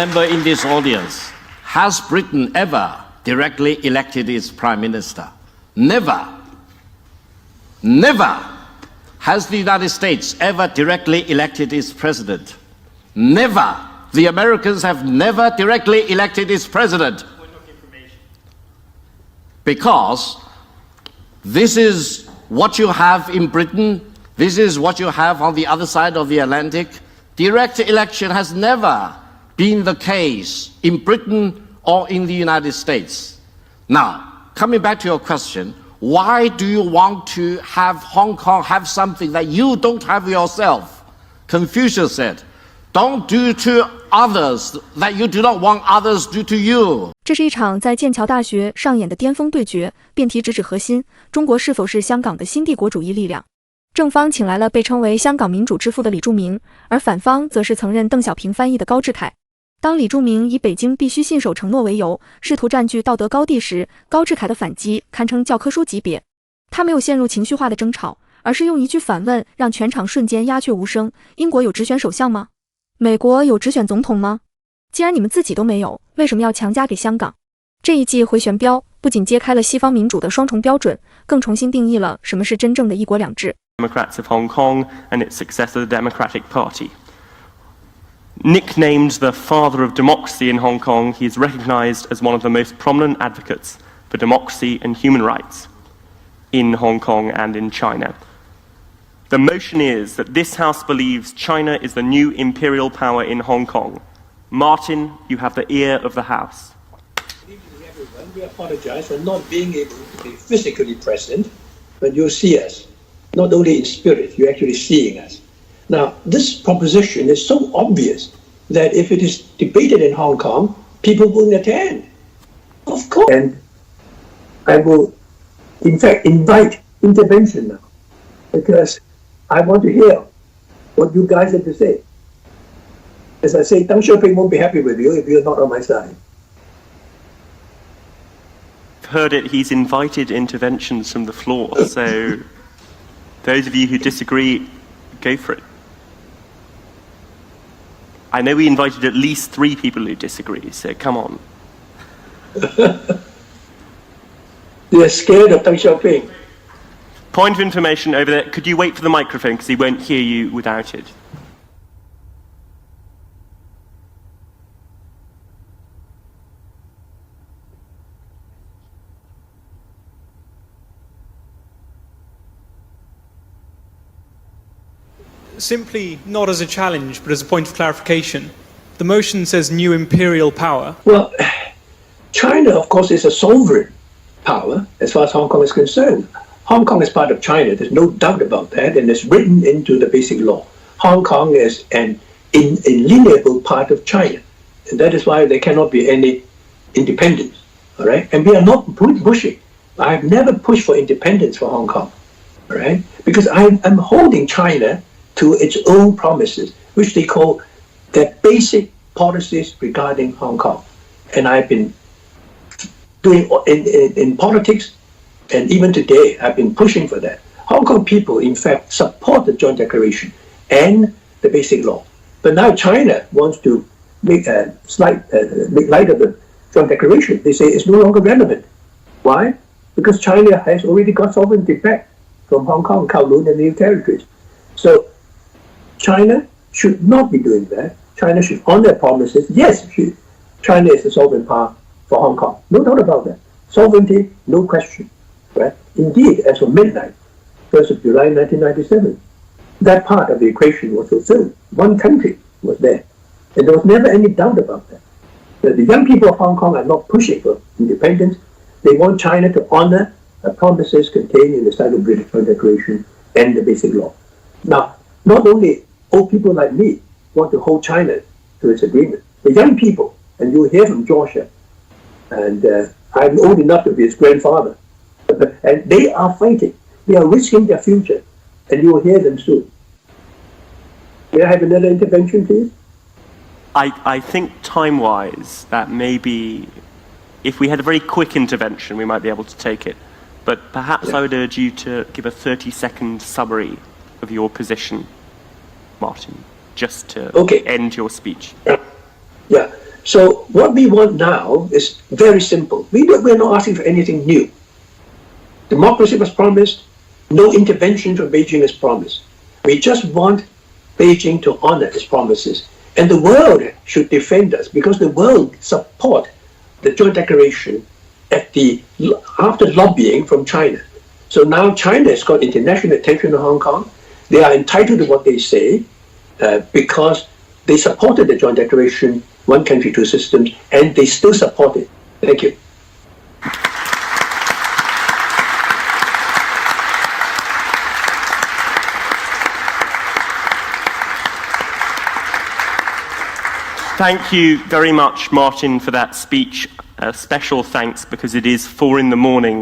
Member in this audience, has Britain ever directly elected its prime minister? Never. Never. Has the United States ever directly elected its president? Never. The Americans have never directly elected its president. Because this is what you have in Britain, this is what you have on the other side of the Atlantic. Direct election has never been the case in Britain or in the United States. Now, coming back to your question, why do you want to have Hong Kong have something that you don't have yourself? Confucius said, don't do to others that you do not want others do to you. 这是一场在剑桥大学上演的巅峰对决，辩题直指核心：中国是否是香港的新帝国主义力量？正方请来了被称为香港民主之父的李柱铭，而反方则是曾任邓小平翻译的高志凯。当李柱铭以北京必须信守承诺为由，试图占据道德高地时，高志凯的反击堪称教科书级别。他没有陷入情绪化的争吵，而是用一句反问让全场瞬间鸦雀无声：英国有直选首相吗？美国有直选总统吗？既然你们自己都没有，为什么要强加给香港？这一记回旋镖不仅揭开了西方民主的双重标准，更重新定义了什么是真正的一国两制。Democrats of Hong Kong and its successor, the Democratic Party. Nicknamed the father of democracy in Hong Kong, he is recognized as one of the most prominent advocates for democracy and human rights in Hong Kong and in China. The motion is that this House believes China is the new imperial power in Hong Kong. Martin, you have the ear of the House. Good evening, everyone. We apologize for not being able to be physically present, but you'll see us. Not only in spirit, you're actually seeing us. Now, this proposition is so obvious that if it is debated in Hong Kong, people won't attend. Of course. And I will, in fact, invite intervention now, because I want to hear what you guys have to say. As I say, Deng Xiaoping won't be happy with you if you're not on my side. Heard it, he's invited interventions from the floor, so those of you who disagree, go for it. I know we invited at least 3 people who disagree, so come on. They're scared of Deng Xiaoping. Point of information over there. Could you wait for the microphone, because he won't hear you without it. Simply not as a challenge, but as a point of clarification. The motion says new imperial power. Well, China, of course, is a sovereign power as far as Hong Kong is concerned. Hong Kong is part of China, there's no doubt about that, and it's written into the basic law. Hong Kong is an inalienable part of China, and that is why there cannot be any independence, all right? And we are not pushing. I have never pushed for independence for Hong Kong, all right? Because I'm holding China to its own promises, which they call their basic policies regarding Hong Kong. And I've been doing in politics, and even today, I've been pushing for that. Hong Kong people, in fact, support the Joint Declaration and the Basic Law. But now China wants to make light of the Joint Declaration. They say it's no longer relevant. Why? Because China has already got sovereignty back from Hong Kong, Kowloon, and the new territories. So China should not be doing that. China should honor their promises. Yes, China is the sovereign power for Hong Kong. No doubt about that. Sovereignty, no question. Right? Indeed, as of midnight, 1st of July 1997, that part of the equation was fulfilled. One country was there. And there was never any doubt about that. The young people of Hong Kong are not pushing for independence. They want China to honor the promises contained in the Sino-British Joint Declaration and the Basic Law. Now, not only old people like me want to hold China to its agreement, the young people, and you'll hear from Georgia, and I'm old enough to be his grandfather, and they are fighting. They are risking their future, and you will hear them soon. May I have another intervention, please? I think time-wise, that maybe, if we had a very quick intervention, we might be able to take it. But perhaps I would urge you to give a 30-second summary of your position, Martin, just to end your speech. Yeah. So what we want now is very simple. We're not asking for anything new. Democracy was promised. No intervention from Beijing is promised. We just want Beijing to honor its promises. And the world should defend us because the world support the joint declaration after lobbying from China. So now China has got international attention on Hong Kong. They are entitled to what they say because they supported the joint declaration, one country, two systems, and they still support it. Thank you. Thank you very much, Martin, for that speech. Special thanks because it is 4 a.m.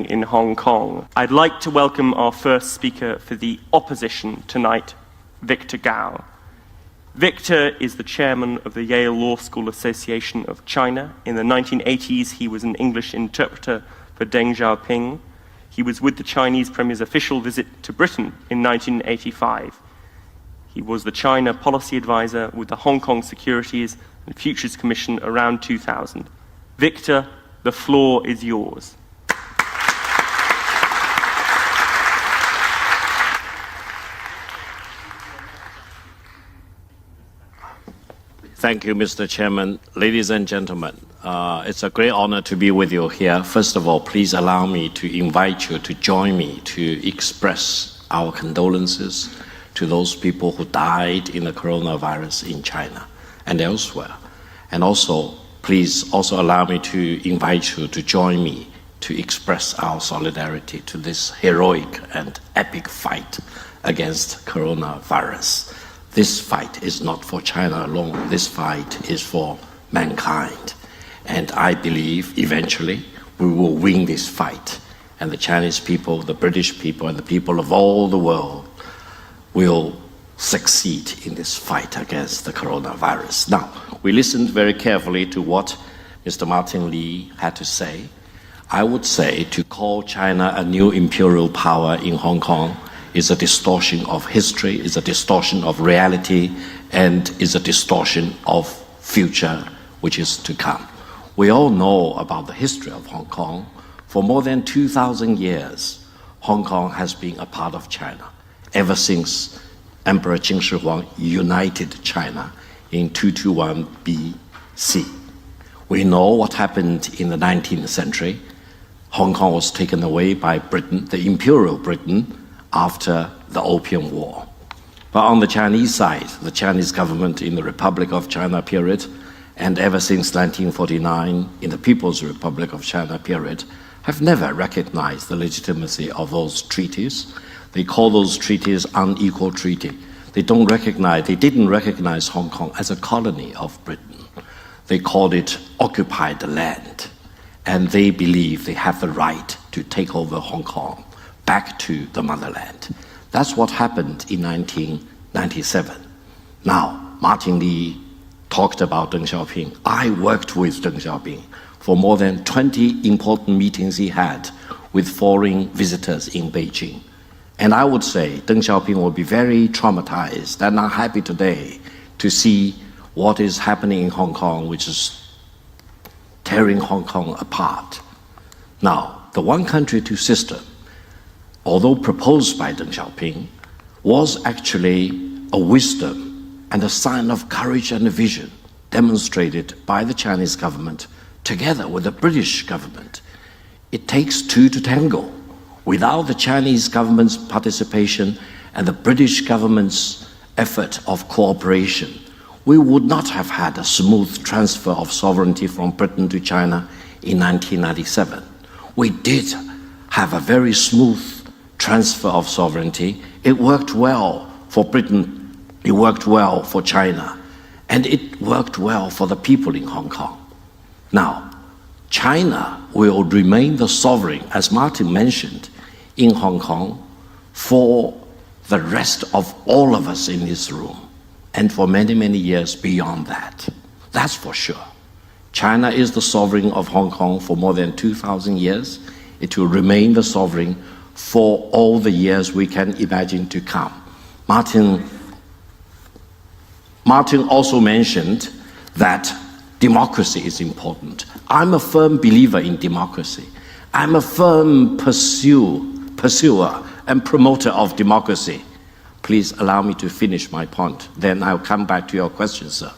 in Hong Kong. I'd like to welcome our first speaker for the opposition tonight, Victor Gao. Victor is the chairman of the Yale Law School Association of China. In the 1980s, he was an English interpreter for Deng Xiaoping. He was with the Chinese Premier's official visit to Britain in 1985. He was the China policy advisor with the Hong Kong Securities and Futures Commission around 2000. Victor, the floor is yours. Thank you, Mr. Chairman. Ladies and gentlemen, it's a great honor to be with you here. First of all, please allow me to invite you to join me to express our condolences to those people who died in the coronavirus in China and elsewhere. And also, please also allow me to invite you to join me to express our solidarity to this heroic and epic fight against coronavirus. This fight is not for China alone. This fight is for mankind. And I believe eventually we will win this fight. And the Chinese people, the British people, and the people of all the world will succeed in this fight against the coronavirus. Now, we listened very carefully to what Mr. Martin Lee had to say. I would say to call China a new imperial power in Hong Kong is a distortion of history, is a distortion of reality, and is a distortion of future which is to come. We all know about the history of Hong Kong. For more than 2,000 years, Hong Kong has been a part of China, ever since Emperor Qin Shi Huang united China in 221 BC. We know what happened in the 19th century. Hong Kong was taken away by Britain, the Imperial Britain, after the Opium War. But on the Chinese side, the Chinese government in the Republic of China period, and ever since 1949 in the People's Republic of China period, have never recognized the legitimacy of those treaties. They call those treaties unequal treaty. They didn't recognize Hong Kong as a colony of Britain. They called it occupied land. And they believe they have the right to take over Hong Kong back to the motherland. That's what happened in 1997. Now, Martin Lee talked about Deng Xiaoping. I worked with Deng Xiaoping for more than 20 important meetings he had with foreign visitors in Beijing. And I would say Deng Xiaoping will be very traumatized and unhappy today to see what is happening in Hong Kong, which is tearing Hong Kong apart. Now, the one country, two system, although proposed by Deng Xiaoping, was actually a wisdom and a sign of courage and vision demonstrated by the Chinese government together with the British government. It takes two to tango. Without the Chinese government's participation and the British government's effort of cooperation, we would not have had a smooth transfer of sovereignty from Britain to China in 1997. We did have a very smooth transfer of sovereignty. It worked well for Britain, it worked well for China, and it worked well for the people in Hong Kong. Now, China will remain the sovereign, as Martin mentioned, in Hong Kong for the rest of all of us in this room, and for many, many years beyond that. That's for sure. China is the sovereign of Hong Kong for more than 2,000 years. It will remain the sovereign for all the years we can imagine to come. Martin also mentioned that democracy is important. I'm a firm believer in democracy. I'm a firm pursuer and promoter of democracy. Please allow me to finish my point. Then I'll come back to your question, sir.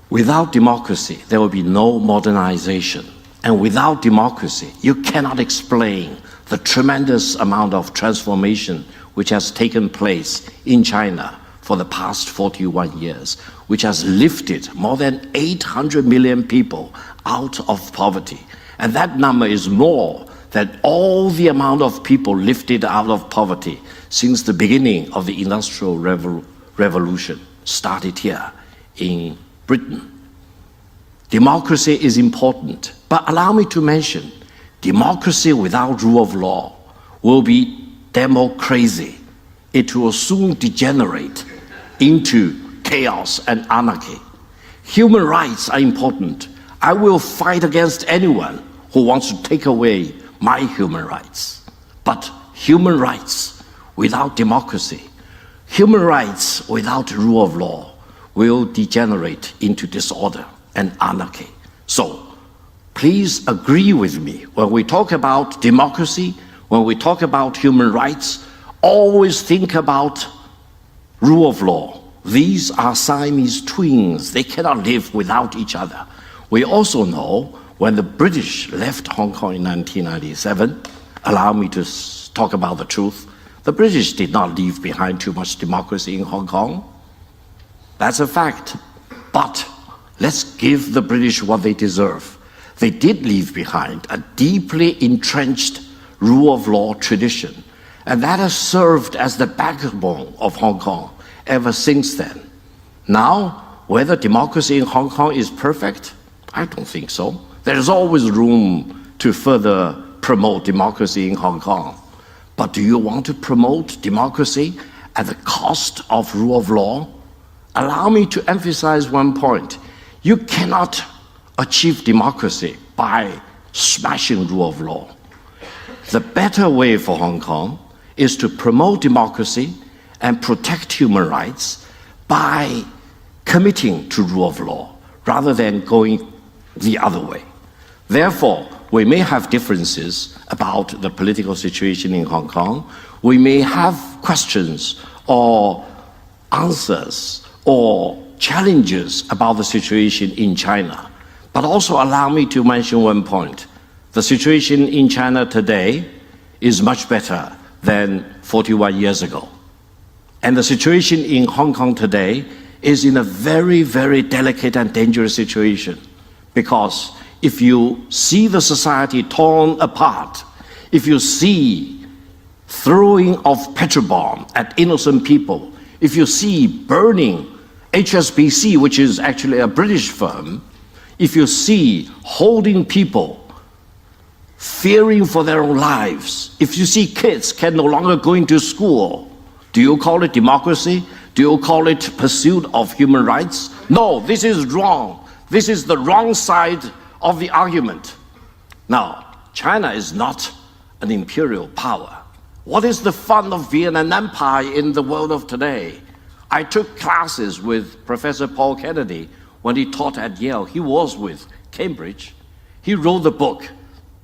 Without democracy, there will be no modernization. And without democracy, you cannot explain the tremendous amount of transformation which has taken place in China for the past 41 years, which has lifted more than 800 million people out of poverty. And that number is more than all the amount of people lifted out of poverty since the beginning of the Industrial Revolution started here in Britain. Democracy is important, but allow me to mention, democracy without rule of law will be democracy. It will soon degenerate into chaos and anarchy. Human rights are important. I will fight against anyone who wants to take away my human rights. But human rights without democracy, human rights without rule of law will degenerate into disorder and anarchy. So, please agree with me. When we talk about democracy, when we talk about human rights, always think about rule of law. These are Siamese twins. They cannot live without each other. We also know when the British left Hong Kong in 1997, allow me to talk about the truth, the British did not leave behind too much democracy in Hong Kong. That's a fact. But let's give the British what they deserve. They did leave behind a deeply entrenched rule of law tradition, and that has served as the backbone of Hong Kong ever since then. Now, whether democracy in Hong Kong is perfect, I don't think so. There is always room to further promote democracy in Hong Kong. But do you want to promote democracy at the cost of rule of law? Allow me to emphasize one point. You cannot achieve democracy by smashing rule of law. The better way for Hong Kong is to promote democracy and protect human rights by committing to rule of law rather than going the other way. Therefore, we may have differences about the political situation in Hong Kong. We may have questions or answers or challenges about the situation in China. But also allow me to mention one point. The situation in China today is much better than 41 years ago. And the situation in Hong Kong today is in a very, very delicate and dangerous situation. Because if you see the society torn apart, if you see throwing of petrol bomb at innocent people, if you see burning HSBC, which is actually a British firm, if you see holding people fearing for their own lives, if you see kids can no longer go into school, do you call it democracy? Do you call it pursuit of human rights? No, this is wrong. This is the wrong side of the argument. Now, China is not an imperial power. What is the fun of being an empire in the world of today? I took classes with Professor Paul Kennedy when he taught at Yale. He was with Cambridge. He wrote the book,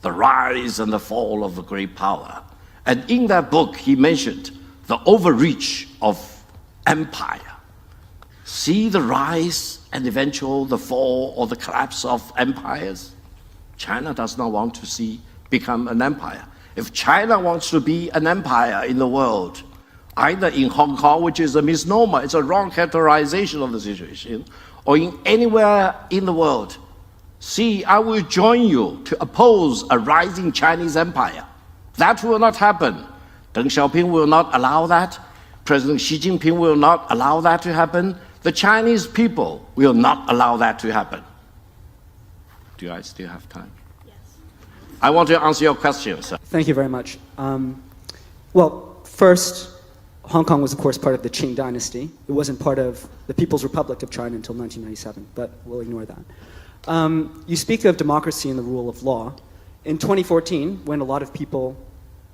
The Rise and the Fall of the Great Power. And in that book, he mentioned the overreach of empire. See the rise and eventual the fall or the collapse of empires? China does not want to see become an empire. If China wants to be an empire in the world, either in Hong Kong, which is a misnomer, it's a wrong characterization of the situation, or in anywhere in the world, see, I will join you to oppose a rising Chinese empire. That will not happen. Deng Xiaoping will not allow that. President Xi Jinping will not allow that to happen. The Chinese people will not allow that to happen. Do I still have time? Yes. I want to answer your question, sir. Thank you very much. Well, first, Hong Kong was, of course, part of the Qing dynasty. It wasn't part of the People's Republic of China until 1997, but we'll ignore that. You speak of democracy and the rule of law. In 2014, when a lot of people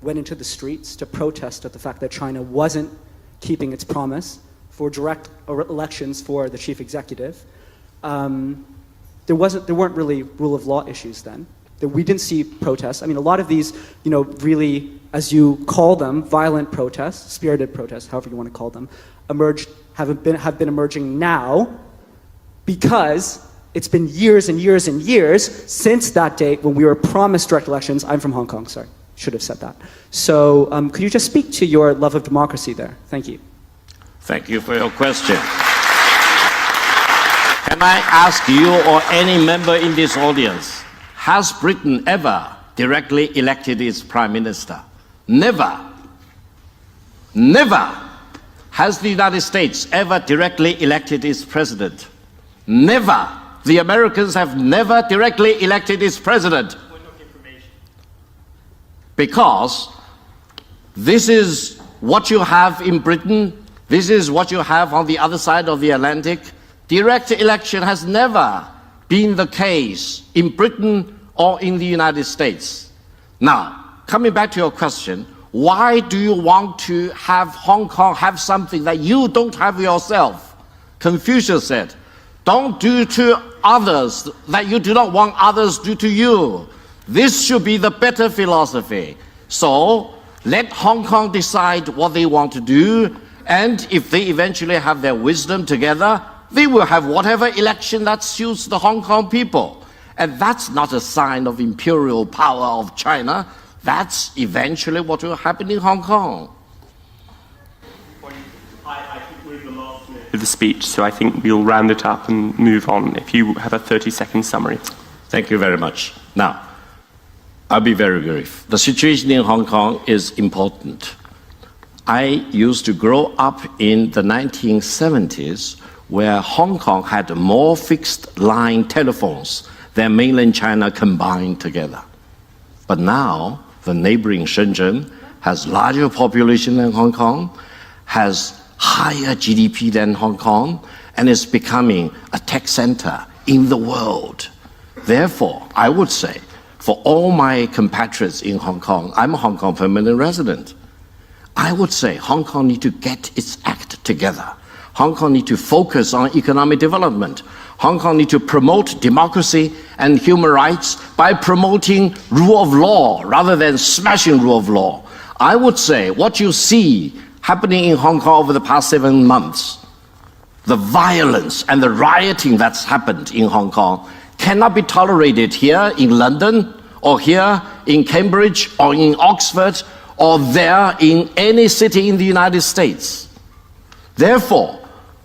went into the streets to protest at the fact that China wasn't keeping its promise for direct elections for the chief executive, there weren't really rule of law issues then. We didn't see protests. I mean, a lot of these, really, as you call them, violent protests, spirited protests, however you want to call them, have been emerging now because it's been years and years and years since that date when we were promised direct elections. I'm from Hong Kong, sorry, should have said that. So could you just speak to your love of democracy there? Thank you. Thank you for your question. Can I ask you or any member in this audience, has Britain ever directly elected its Prime Minister? Never. Never. Has the United States ever directly elected its President? Never. The Americans have never directly elected its President. Because this is what you have in Britain, this is what you have on the other side of the Atlantic. Direct election has never been the case in Britain or in the United States. Now, coming back to your question, why do you want to have Hong Kong have something that you don't have yourself? Confucius said, don't do to others that you do not want others do to you. This should be the better philosophy. So, let Hong Kong decide what they want to do, and if they eventually have their wisdom together, they will have whatever election that suits the Hong Kong people. And that's not a sign of imperial power of China. That's eventually what will happen in Hong Kong. I think we're in the last minute of the speech, so I think we'll round it up and move on. If you have a 30-second summary. Thank you very much. Now, I'll be very brief. The situation in Hong Kong is important. I used to grow up in the 1970s where Hong Kong had more fixed line telephones than mainland China combined together. But now, the neighboring Shenzhen has larger population than Hong Kong, has higher GDP than Hong Kong, and is becoming a tech center in the world. Therefore, I would say, for all my compatriots in Hong Kong, I'm a Hong Kong permanent resident. I would say Hong Kong needs to get its act together. Hong Kong needs to focus on economic development. Hong Kong needs to promote democracy and human rights by promoting rule of law rather than smashing rule of law. I would say what you see happening in Hong Kong over the past 7 months, the violence and the rioting that's happened in Hong Kong cannot be tolerated here in London or here in Cambridge or in Oxford or there in any city in the United States. Therefore,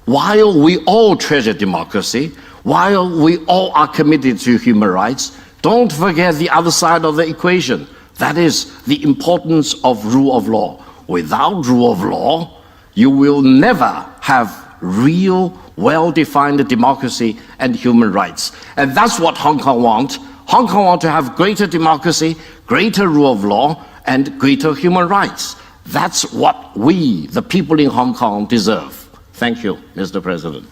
while we all treasure democracy, while we all are committed to human rights, don't forget the other side of the equation. That is the importance of rule of law. Without rule of law, you will never have real, well-defined democracy and human rights. And that's what Hong Kong wants. Hong Kong wants to have greater democracy, greater rule of law, and greater human rights. That's what we, the people in Hong Kong, deserve. Thank you, Mr. President.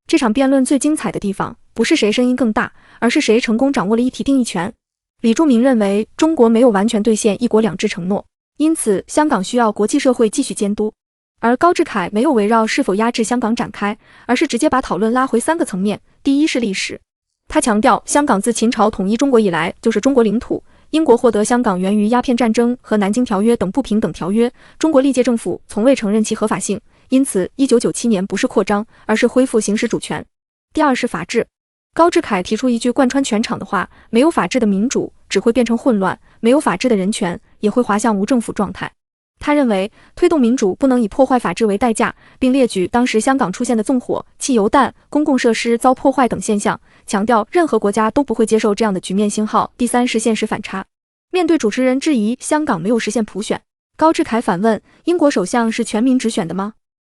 这场辩论最精彩的地方，不是谁声音更大，而是谁成功掌握了一体定义权。李柱铭认为，中国没有完全兑现一国两制承诺，因此香港需要国际社会继续监督。而高志凯没有围绕是否压制香港展开，而是直接把讨论拉回3个层面。第一是历史，他强调香港自秦朝统一中国以来就是中国领土，英国获得香港源于鸦片战争和南京条约等不平等条约，中国历届政府从未承认其合法性，因此1997年不是扩张，而是恢复行使主权。第二是法治，高志凯提出一句贯穿全场的话，没有法治的民主只会变成混乱，没有法治的人权也会滑向无政府状态。他认为推动民主不能以破坏法治为代价，并列举当时香港出现的纵火、汽油弹、公共设施遭破坏等现象，强调任何国家都不会接受这样的局面信号。第三是现实反差。面对主持人质疑香港没有实现普选，高志凯反问：英国首相是全民直选的吗？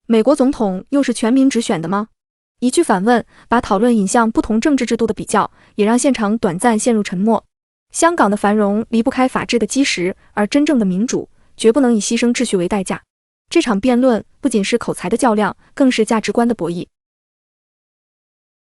美国总统又是全民直选的吗？一句反问，把讨论引向不同政治制度的比较，也让现场短暂陷入沉默。香港的繁荣离不开法治的基石，而真正的民主绝不能以牺牲秩序为代价。这场辩论不仅是口才的较量，更是价值观的博弈。